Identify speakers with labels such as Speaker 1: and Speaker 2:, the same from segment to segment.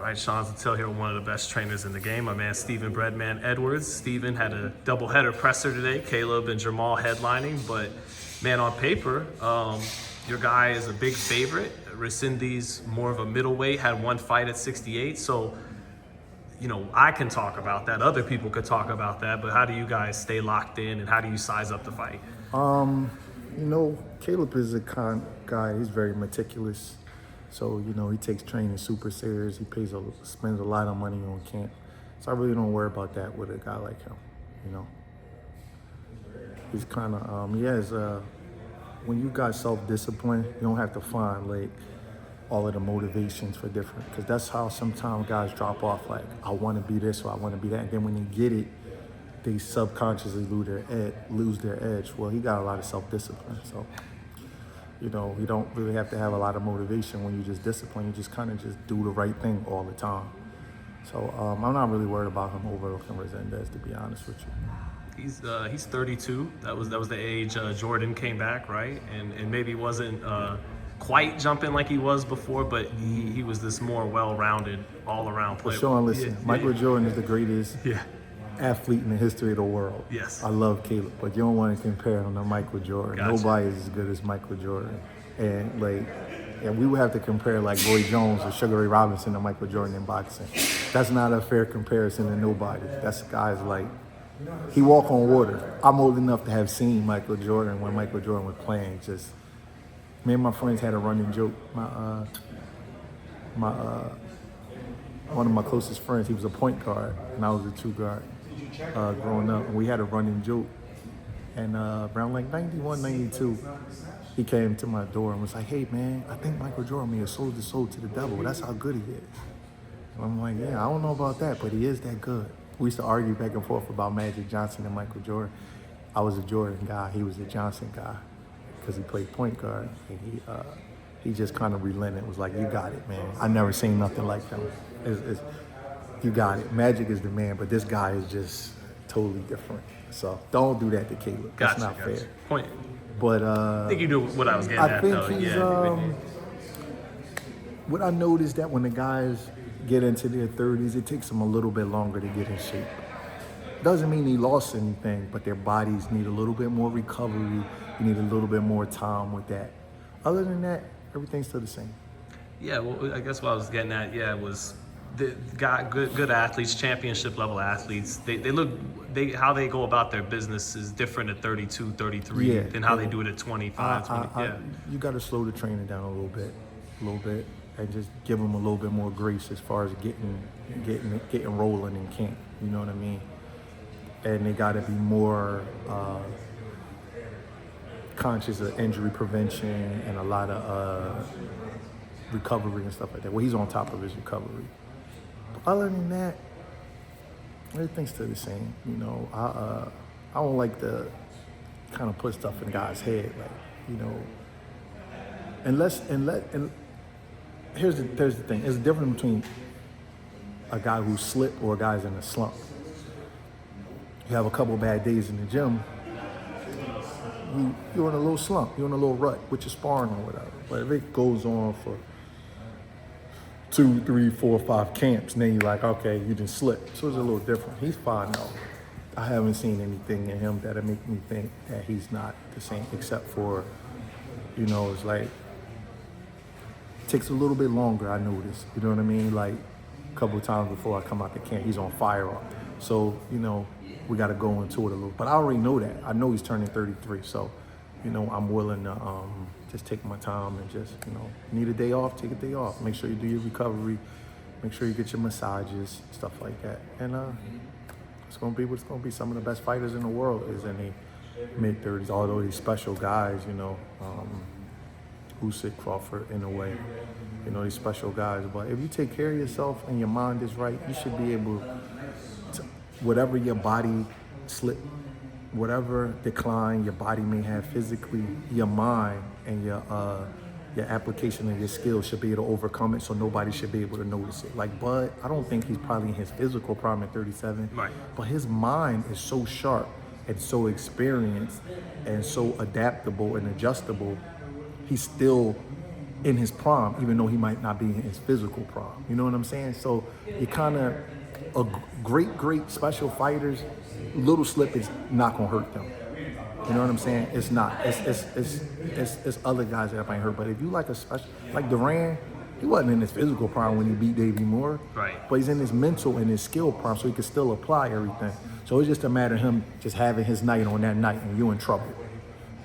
Speaker 1: right, Sean Zattil here, one of the best trainers in the game. My man, Stephen Breadman Edwards. Stephen had a doubleheader presser today. Caleb and Jamal headlining, but man, on paper, your guy is a big favorite. Rescindi's more of a middleweight, had one fight at 68. So, you know, I can talk about that. Other people could talk about that, but how do you guys stay locked in and how do you size up the fight?
Speaker 2: You know, Caleb is a kind guy. He's very meticulous. So, you know, he takes training super serious. He spends a lot of money on camp. So I really don't worry about that with a guy like him, you know. He's kind of, when you got self-discipline, you don't have to find, like, all of the motivations for different, because that's how sometimes guys drop off, like, I want to be this or I want to be that. And then when they get it, they subconsciously lose their edge. Well, he got a lot of self-discipline, so, you know, you don't really have to have a lot of motivation when you just discipline. You just kind of just do the right thing all the time. So I'm not really worried about him overlooking Resendez, to be honest with you.
Speaker 1: He's 32. That was the age Jordan came back, right? And maybe wasn't quite jumping like he was before, but he was this more well-rounded, all-around player.
Speaker 2: Well, Sean, listen, Michael Jordan is the greatest athlete in the history of the world.
Speaker 1: Yes.
Speaker 2: I love Caleb, but you don't want to compare him to Michael Jordan.
Speaker 1: Gotcha.
Speaker 2: Nobody is as good as Michael Jordan. And we would have to compare like Roy Jones or Sugar Ray Robinson to Michael Jordan in boxing. That's not a fair comparison to nobody. That's guys like, he walk on water. I'm old enough to have seen Michael Jordan when Michael Jordan was playing. Just, me and my friends had a running joke. One of my closest friends, he was a point guard, and I was a two guard growing up. And we had a running joke. And around like 91, 92, he came to my door and was like, hey man, I think Michael Jordan may have sold his soul to the devil. That's how good he is. And I'm like, yeah, I don't know about that, but he is that good. We used to argue back and forth about Magic Johnson and Michael Jordan. I was a Jordan guy, he was a Johnson guy, because he played point guard. And he just kind of relented. It was like, you got it, man. I never seen nothing like them. You got it. Magic is the man, but this guy is just totally different. So don't do that to Caleb. That's not fair.
Speaker 1: Point.
Speaker 2: But
Speaker 1: I think you knew what I was getting at, though.
Speaker 2: He's, what I noticed that when the guys get into their 30s, it takes them a little bit longer to get in shape. Doesn't mean he lost anything, but their bodies need a little bit more recovery. You need a little bit more time with that. Other than that, everything's still the same.
Speaker 1: Yeah, well, I guess what I was getting at, was the guy, good athletes, championship level athletes. How they go about their business is different at 32, 33 than how they do it at 25. 20.
Speaker 2: You got to slow the training down a little bit, and just give them a little bit more grace as far as getting rolling in camp. You know what I mean? And they got to be more conscious of injury prevention and a lot of recovery and stuff like that. Well, he's on top of his recovery. But other than that, everything's still the same. You know, I don't like to kind of put stuff in guys' head, like, you know, and here's the thing. There's a difference between a guy who slipped or a guy's in a slump. You have a couple bad days in the gym, you're in a little slump, you're in a little rut with your sparring or whatever. But if it goes on for 2, 3, 4, 5 camps, and then you're like, okay, you didn't slip. So it's a little different. He's fine though. I haven't seen anything in him that'll make me think that he's not the same, except for, you know, it's like, it takes a little bit longer, I noticed. You know what I mean? Like, a couple of times before I come out the camp, he's on fire. So, you know, we got to go into it a little. But I already know that. I know he's turning 33. So, you know, I'm willing to just take my time and just, you know, need a day off, take a day off. Make sure you do your recovery. Make sure you get your massages, stuff like that. And it's going to be what it's going to be. Some of the best fighters in the world is in the mid-30s. Although these special guys, you know, Usyk, Crawford, in a way, you know, these special guys. But if you take care of yourself and your mind is right, you should be able to, whatever your body slip, whatever decline your body may have physically, your mind and your application of your skills should be able to overcome it, so nobody should be able to notice it. Like Bud, I don't think he's probably in his physical prime at 37,
Speaker 1: right,
Speaker 2: but his mind is so sharp and so experienced and so adaptable and adjustable. He's still in his prime, even though he might not be in his physical prime. You know what I'm saying? So you kind of, great special fighters, little slip is not gonna hurt them. You know what I'm saying? It's not. It's other guys that might hurt. But if you like a special, like Duran, he wasn't in his physical prime when he beat Davey Moore.
Speaker 1: Right.
Speaker 2: But he's in his mental and his skill prime, so he can still apply everything. So it's just a matter of him just having his night on that night, and you in trouble.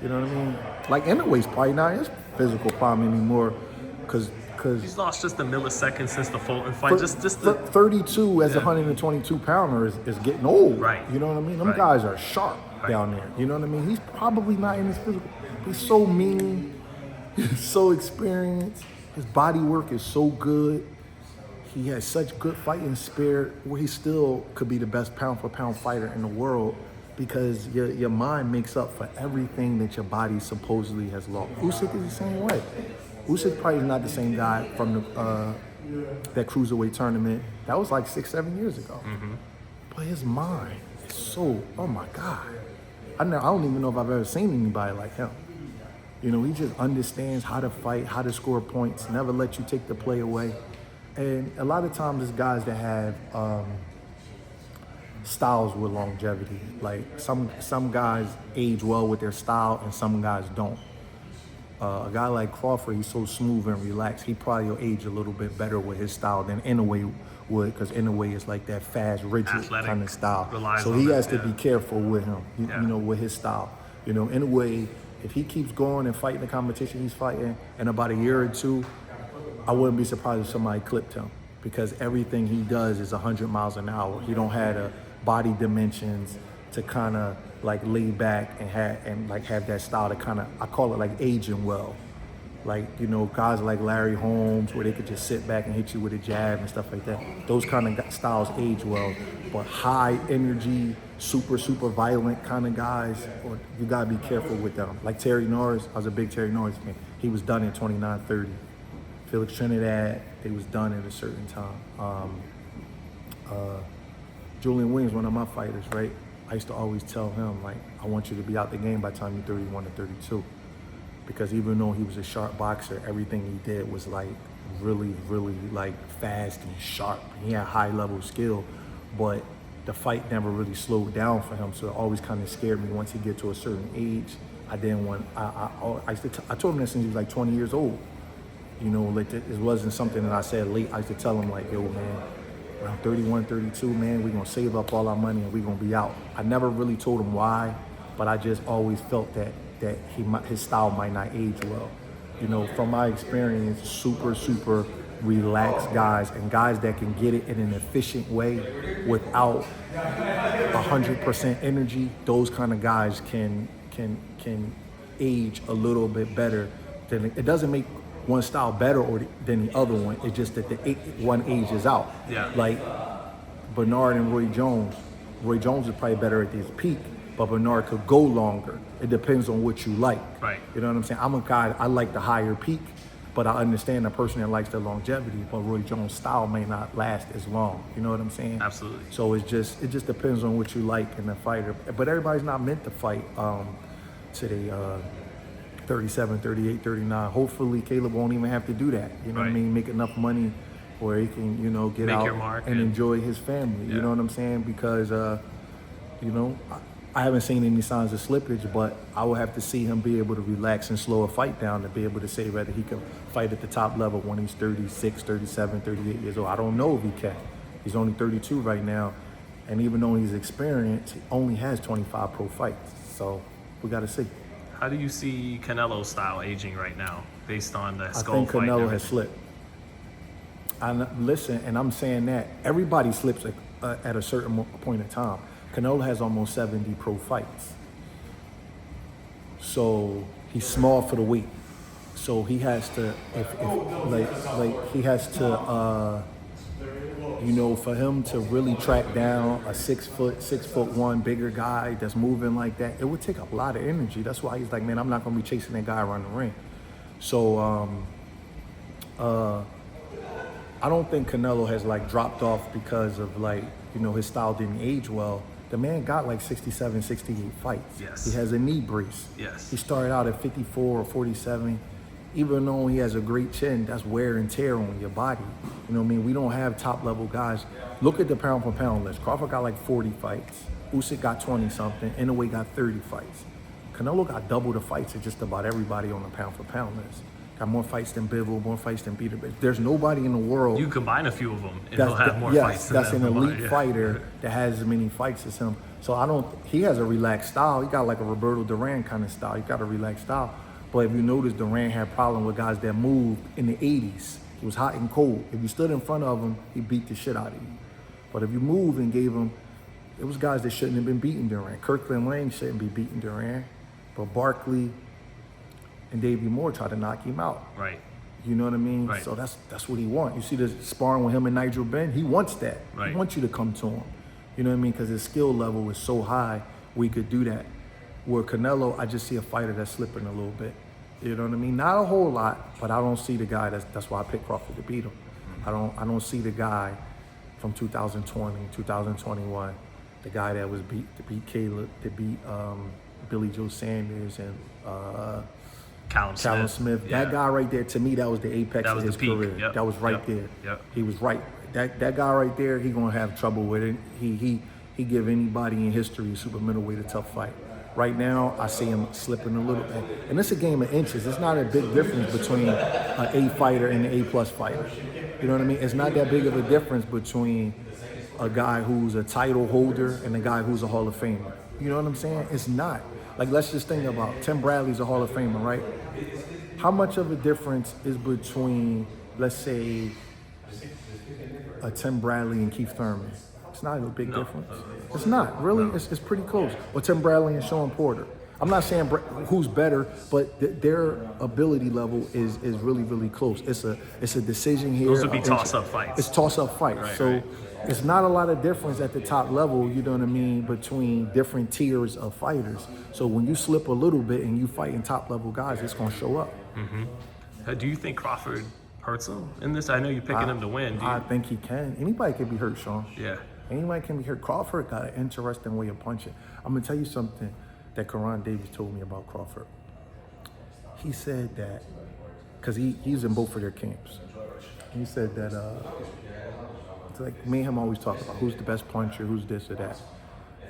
Speaker 2: You know what I mean? Like Inouye's probably not in his physical prime anymore, because
Speaker 1: He's lost just a millisecond since the Fulton fight. Just the
Speaker 2: 32 as a 122 pounder is getting old.
Speaker 1: Right.
Speaker 2: You know what I mean? Them
Speaker 1: Right.
Speaker 2: guys are sharp down there. You know what I mean? He's probably not in his physical. He's so mean. He's so experienced. His body work is so good. He has such good fighting spirit where he still could be the best pound for pound fighter in the world, because your mind makes up for everything that your body supposedly has lost. Usyk is the same way. Usyk probably not the same guy from the that cruiserweight tournament. That was like 6-7 years ago.
Speaker 1: Mm-hmm.
Speaker 2: But his mind is so, oh my God. I don't even know if I've ever seen anybody like him. You know, he just understands how to fight, how to score points, never let you take the play away. And a lot of times there's guys that have styles with longevity. Like some guys age well with their style and some guys don't. A guy like Crawford, he's so smooth and relaxed. He probably will age a little bit better with his style than Inoue would, because Inoue is like that fast, rigid
Speaker 1: Athletic,
Speaker 2: kind of style.
Speaker 1: relies
Speaker 2: So he
Speaker 1: on
Speaker 2: has
Speaker 1: that,
Speaker 2: to
Speaker 1: yeah.
Speaker 2: be careful with him, you
Speaker 1: Yeah.
Speaker 2: know, with his style. You know, Inoue, if he keeps going and fighting the competition he's fighting, in about a year or two, I wouldn't be surprised if somebody clipped him, because everything he does is 100 miles an hour. He don't have the body dimensions to kind of like lay back and have that style to kind of, I call it like aging well. Like, you know, guys like Larry Holmes, where they could just sit back and hit you with a jab and stuff like that. Those kind of styles age well. But high energy, super violent kind of guys, you gotta be careful with them. Like Terry Norris, I was a big Terry Norris fan. He was done in 29-30. Felix Trinidad, they was done at a certain time. Julian Williams, one of my fighters, right? I used to always tell him, like, I want you to be out the game by the time you're 31 to 32. Because even though he was a sharp boxer, everything he did was like really like fast and sharp. He had high level skill, but the fight never really slowed down for him. So it always kind of scared me once he get to a certain age. I didn't want, I told him that since he was like 20 years old. You know, like it wasn't something that I said late. I used to tell him like, yo man, around 31, 32, man, we're gonna save up all our money and we're gonna be out. I never really told him why, but I just always felt that his style might not age well. You know, from my experience, super relaxed guys and guys that can get it in an efficient way without 100% energy. Those kind of guys can age a little bit better. It doesn't make one style better than the other one. It's just that one ages out.
Speaker 1: Yeah.
Speaker 2: Like Bernard and Roy Jones. Roy Jones is probably better at his peak, but Bernard could go longer. It depends on what you like.
Speaker 1: Right.
Speaker 2: You know what I'm saying? I'm a guy, I like the higher peak, but I understand the person that likes the longevity, but Roy Jones' style may not last as long. You know what I'm saying?
Speaker 1: Absolutely.
Speaker 2: So it just depends on what you like in the fighter. But everybody's not meant to fight to the 37, 38, 39. Hopefully Caleb won't even have to do that. You know what I
Speaker 1: Right.
Speaker 2: mean? Make enough money where he can, you know, get
Speaker 1: Make
Speaker 2: out
Speaker 1: your mark
Speaker 2: and enjoy his family.
Speaker 1: Yeah.
Speaker 2: You know what I'm saying? Because, you know, I haven't seen any signs of slippage, but I will have to see him be able to relax and slow a fight down to be able to say whether he can fight at the top level when he's 36, 37, 38 years old. I don't know if he can. He's only 32 right now. And even though he's experienced, he only has 25 pro fights. So we got to see.
Speaker 1: How do you see Canelo's style aging right now, based on the
Speaker 2: I
Speaker 1: Skull
Speaker 2: think
Speaker 1: fight? and
Speaker 2: Canelo has
Speaker 1: everything?
Speaker 2: slipped. Listen, and I'm saying that everybody slips at a certain point in time. Canelo has almost 70 pro fights. So he's small for the weight. So he has to, he has to, you know, for him to really track down a 6'1" bigger guy that's moving like that, it would take a lot of energy. That's why he's like, man, I'm not gonna be chasing that guy around the ring. So I don't think Canelo has like dropped off because of like, you know, his style didn't age well. The man got like 67, 68 fights.
Speaker 1: Yes.
Speaker 2: He has a knee brace.
Speaker 1: Yes.
Speaker 2: He started out at 54 or 47. even though he has a great chin, that's wear and tear on your body. You know what I mean? We don't have top level guys. Look at the pound for pound list. Crawford got like 40 fights. Usyk got 20 something. Inoue got 30 fights. Canelo got double the fights of just about everybody on the pound for pound list. Got more fights than Bivol, more fights than Peter. There's nobody in the world.
Speaker 1: You combine a few of them, and he'll have more fights than
Speaker 2: that's
Speaker 1: them.
Speaker 2: an elite fighter that has as many fights as him. So he has a relaxed style. He got like a Roberto Duran kind of style. He got a relaxed style. But if you notice, Duran had problem with guys that moved in the 80s. It was hot and cold. If you stood in front of him, he beat the shit out of you. But if you moved and gave him, it was guys that shouldn't have been beating Duran. Kirkland Lang shouldn't be beating Duran. But Barkley and Davey Moore tried to knock him out.
Speaker 1: Right.
Speaker 2: You know what I mean?
Speaker 1: Right.
Speaker 2: So that's what he wants. You see the sparring with him and Nigel Benn? He wants that.
Speaker 1: Right.
Speaker 2: He wants you to come to him. You know what I mean? Because his skill level is so high, we could do that. Where Canelo, I just see a fighter that's slipping a little bit. You know what I mean? Not a whole lot, but I don't see the guy. That's why I picked Crawford to beat him. I don't see the guy from 2020, 2021, the guy that was beat Caleb, to beat Billy Joe Sanders and
Speaker 1: Callum
Speaker 2: Smith.
Speaker 1: Yeah.
Speaker 2: That guy right there, to me, that was the apex of his career.
Speaker 1: Yep.
Speaker 2: That was right there.
Speaker 1: Yep.
Speaker 2: He was right. That guy right there, he gonna have trouble with it. He give anybody in history a super middleweight a tough fight. Right now, I see him slipping a little bit. And it's a game of inches. It's not a big difference between an A fighter and an A+ fighter. You know what I mean? It's not that big of a difference between a guy who's a title holder and a guy who's a Hall of Famer. You know what I'm saying? It's not. Like, let's just think about Tim Bradley's a Hall of Famer, right? How much of a difference is between, let's say, a Tim Bradley and Keith Thurman? It's not a big difference. It's not, really. It's pretty close. Or Tim Bradley and Sean Porter. I'm not saying who's better, but their ability level is really, really close. It's a decision here.
Speaker 1: Those would be toss-up fights.
Speaker 2: It's toss-up fights.
Speaker 1: Right,
Speaker 2: so
Speaker 1: right.
Speaker 2: It's not a lot of difference at the top level, you know what I mean, between different tiers of fighters. So when you slip a little bit and you fighting top-level guys, it's going to show up.
Speaker 1: Mm-hmm. Do you think Crawford hurts him in this? I know you're picking him to win.
Speaker 2: I think he can. Anybody can be hurt, Sean.
Speaker 1: Yeah.
Speaker 2: Anybody can be hurt. Crawford got an interesting way of punching. I'm going to tell you something that Karan Davis told me about Crawford. He said that, because he's in both of their camps. He said that, it's like me and him always talk about who's the best puncher, who's this or that.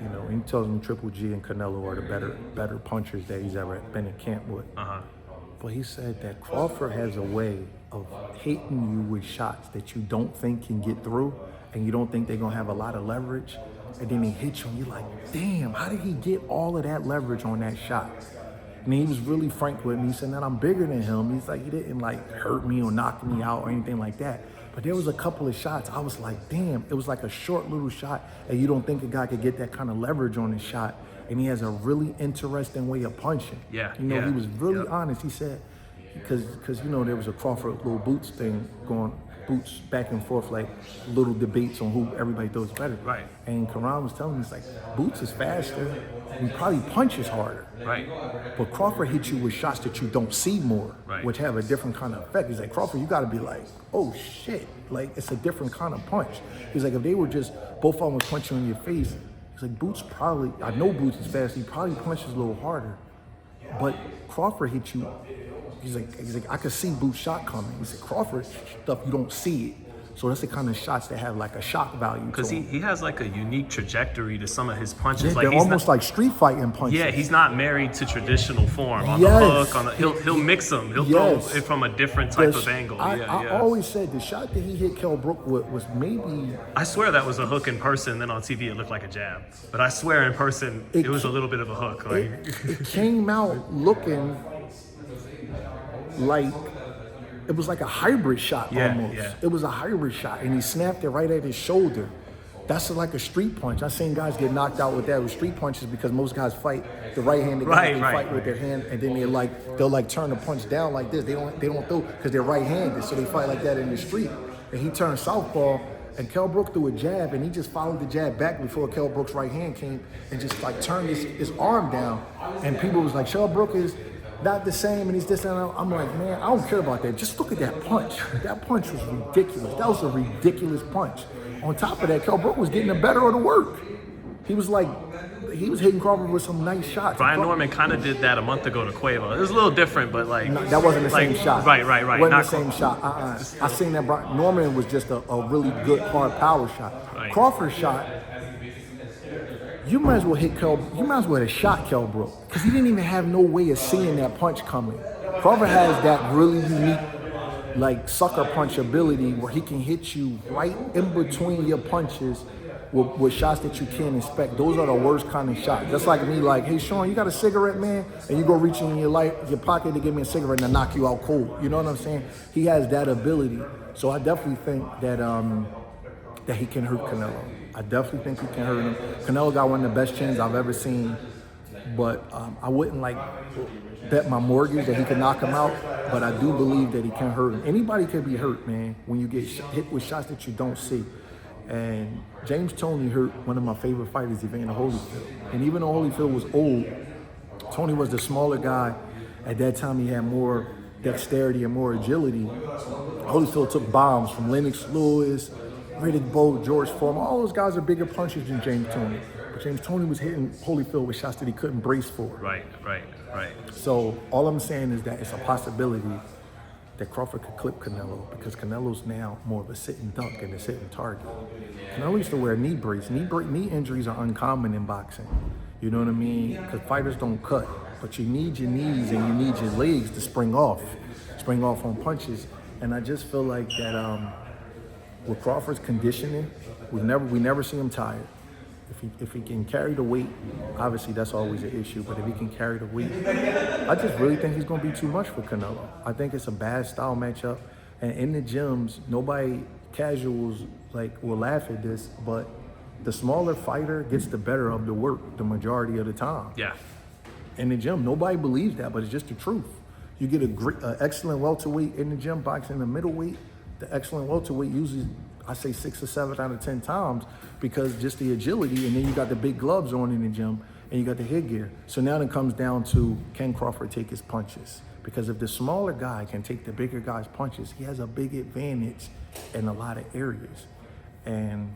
Speaker 2: You know, and he tells me Triple G and Canelo are the better punchers that he's ever been in camp with. But he said that Crawford has a way of hitting you with shots that you don't think can get through, and you don't think they're gonna have a lot of leverage, and then he hits you and you're like, damn, how did he get all of that leverage on that shot? And he was really frank with me. He said that I'm bigger than him. He's like, he didn't like hurt me or knock me out or anything like that. But there was a couple of shots, I was like, damn, it was like a short little shot, and you don't think a guy could get that kind of leverage on his shot, and he has a really interesting way of punching.
Speaker 1: Yeah,
Speaker 2: You know,
Speaker 1: yeah,
Speaker 2: he was really honest. He said, because you know, there was a Crawford little boots thing going, boots back and forth, like little debates on who everybody throws better.
Speaker 1: Right.
Speaker 2: And Karan was telling me, he's like, Boots is faster, he probably punches harder.
Speaker 1: Right.
Speaker 2: But Crawford hits you with shots that you don't see more,
Speaker 1: Right.
Speaker 2: which have a different kind of effect. He's like, Crawford, you gotta be like, oh shit, like it's a different kind of punch. He's like, if they were just, both of them was punching in your face, he's like, Boots probably, I know Boots is fast, he probably punches a little harder. But Crawford hits you, he's like, I could see Boots' shot coming. He said, Crawford stuff, you don't see it. So that's the kind of shots that have like a shock value.
Speaker 1: Because he has like a unique trajectory to some of his punches.
Speaker 2: Yeah,
Speaker 1: like
Speaker 2: they're almost like street fighting punches.
Speaker 1: Yeah, he's not married to traditional form on the hook. He'll mix them. He'll throw it from a different type of angle.
Speaker 2: I always said the shot that he hit Kell Brook with was maybe.
Speaker 1: I swear that was a hook in person. Then on TV it looked like a jab. But I swear in person it was a little bit of a hook. Like
Speaker 2: It came out looking like. It was like a hybrid shot almost.
Speaker 1: Yeah.
Speaker 2: It was a hybrid shot, and he snapped it right at his shoulder. That's like a street punch. I've seen guys get knocked out with that with street punches because most guys fight the right-handed guy. They fight with their hand, and then they'll turn the punch down like this. They don't throw because they're right-handed, so they fight like that in the street. And he turned southpaw, and Kell Brook threw a jab, and he just followed the jab back before Kell Brook's right hand came, and just like turned his arm down. And people was like, Kell Brook is not the same, and he's this and that. I'm like, man, I don't care about that. Just look at that punch. That punch was ridiculous. That was a ridiculous punch. On top of that, Kell Brook was getting the better of the work. he was hitting Crawford with some nice shots.
Speaker 1: Brian Norman kind of did that a month ago to Cueva. It was a little different, but like
Speaker 2: No, that wasn't the same shot.
Speaker 1: Right.
Speaker 2: It wasn't the same shot. I seen that Norman was just a really good hard power shot.
Speaker 1: Right.
Speaker 2: Crawford's shot, you might as well have shot Kell broke, because he didn't even have no way of seeing that punch coming. Crawford has that really unique, like, sucker punch ability where he can hit you right in between your punches with shots that you can't expect. Those are the worst kind of shots. That's like me, like, hey, Sean, you got a cigarette, man? And you go reach in your pocket to give me a cigarette and knock you out cold. You know what I'm saying? He has that ability. So I definitely think that that he can hurt Canelo. I definitely think he can hurt him. Canelo got one of the best chins I've ever seen, but I wouldn't like bet my mortgage that he could knock him out, but I do believe that he can hurt him. Anybody can be hurt, man, when you get hit with shots that you don't see. And James Toney hurt one of my favorite fighters, Evander Holyfield. And even though Holyfield was old, Toney was the smaller guy. At that time, he had more dexterity and more agility. Holyfield took bombs from Lennox Lewis, Riddick Bowe, George Foreman. All those guys are bigger punchers than James Toney. But James Toney was hitting Holyfield with shots that he couldn't brace for.
Speaker 1: Right.
Speaker 2: So all I'm saying is that it's a possibility that Crawford could clip Canelo, because Canelo's now more of a sitting duck and a sitting target. Canelo used to wear a knee brace. Knee injuries are uncommon in boxing. You know what I mean? Because fighters don't cut, but you need your knees and you need your legs to spring off on punches. And I just feel like that with Crawford's conditioning, we never see him tired. If he can carry the weight, obviously that's always an issue, but if he can carry the weight, I just really think he's going to be too much for Canelo. I think it's a bad style matchup, and in the gyms, nobody, casuals, will laugh at this, but the smaller fighter gets the better of the work the majority of the time.
Speaker 1: Yeah.
Speaker 2: In the gym, nobody believes that, but it's just the truth. You get an excellent welterweight in the gym, boxing the middleweight, the excellent welterweight usually, I say 6 or 7 out of 10 times, because just the agility, and then you got the big gloves on in the gym, and you got the headgear. So now it comes down to, can Crawford take his punches? Because if the smaller guy can take the bigger guy's punches, he has a big advantage in a lot of areas. And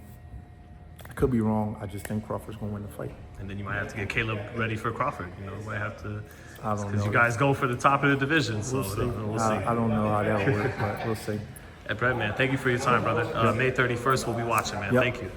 Speaker 2: I could be wrong. I just think Crawford's going to win the fight.
Speaker 1: And then you might have to get Caleb ready for Crawford. You might have to,
Speaker 2: I don't know.
Speaker 1: because you guys go for the top of the division. So we'll see.
Speaker 2: I don't know how that will work, but we'll see.
Speaker 1: Breadman, thank you for your time, brother. May 31st, we'll be watching, man.
Speaker 2: Yep.
Speaker 1: Thank you.